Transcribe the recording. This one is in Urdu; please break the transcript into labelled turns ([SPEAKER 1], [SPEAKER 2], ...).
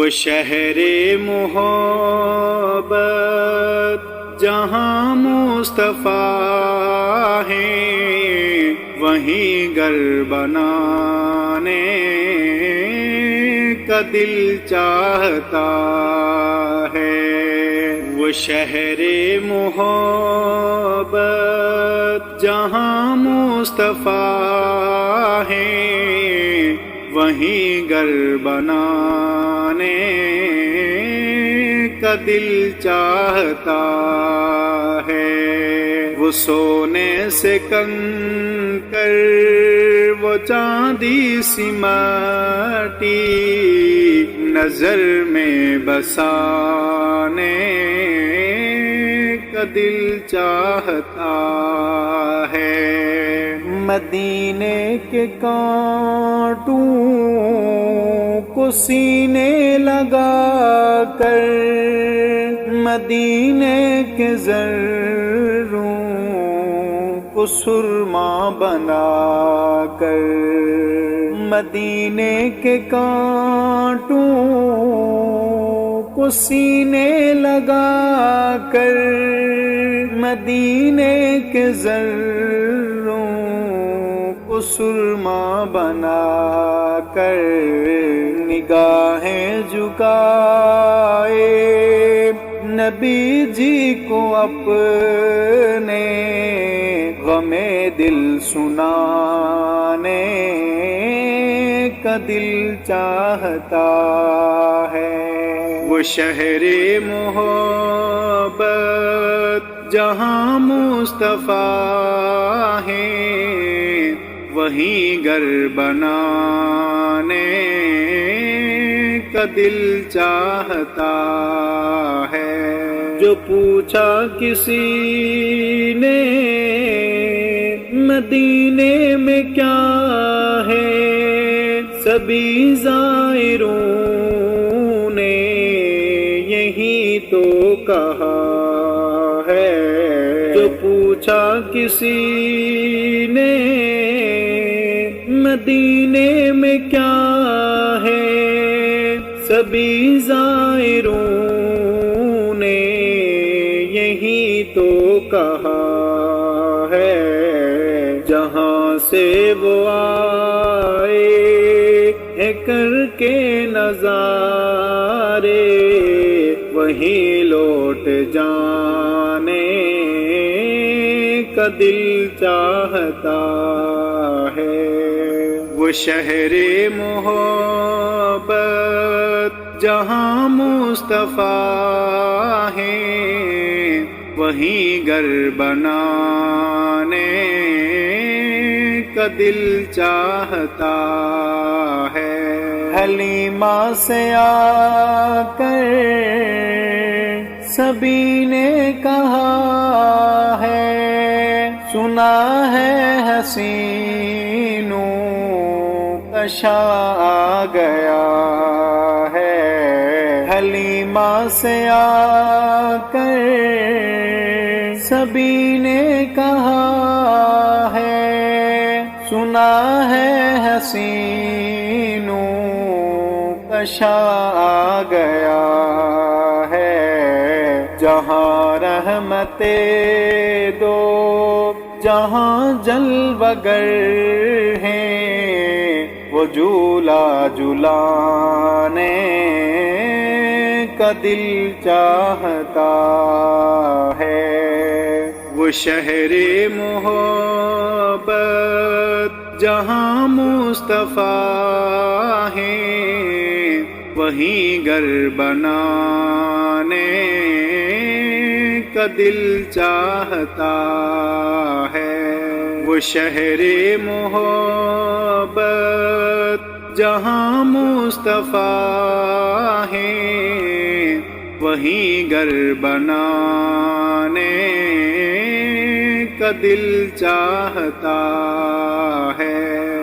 [SPEAKER 1] وہ شہر محبت جہاں مصطفیٰ ہیں، وہیں گھر بنانے کا دل چاہتا ہے۔ وہ شہر محبت جہاں مصطفیٰ ہیں، وہیں گھر بنانے کا دل چاہتا ہے۔ وہ سونے سے کنکر، وہ چاندی سی مٹی نظر میں بسانے کا دل چاہتا ہے۔ مدینے کے کانٹوں کو سینے لگا کر، مدینے کے زروں کو سرما بنا کر، مدینے کے کانٹوں کو سینے لگا کر، مدینے کے زروں کو سرما بنا کر، نگاہیں جھکائے نبی جی کو اپنے غم دل سنانے کا دل چاہتا ہے۔ وہ شہر محبت جہاں مصطفیٰ ہیں، وہیں گھر بنانے کا دل چاہتا ہے۔ جو پوچھا کسی نے مدینے میں کیا ہے، سبھی زائروں نے یہی تو کہا ہے۔ جو پوچھا کسی نے مدینے میں کیا ہے، سبھی زائروں نے یہی تو کہا ہے۔ جہاں سے وہ آئے ہے کر کے نظارے، وہیں لوٹ جانے کا دل چاہتا ہے۔ وہ شہر محبت جہاں مصطفیٰ ہیں، وہیں گھر بنانے کا دل چاہتا ہے۔ حلیمہ سے آ کر سبھی نے کہا ہے، سنا ہے حسینوں کا شاہ آ گیا ہے۔ حلیمہ سے آ کر سبھی نے کہا ہے، سنا ہے حسینوں کا شاہ آ گیا ہے۔ جہاں رحمت دو جہاں جلوہ گر ہیں، وہ جھولا جھلانے کا دل چاہتا ہے۔ وہ شہر محبت جہاں مصطفیٰ ہیں، وہیں گھر بنانے کا دل چاہتا ہے۔ وہ شہر محبت جہاں مصطفیٰ ہیں، وہیں گھر بنانے کا دل چاہتا ہے۔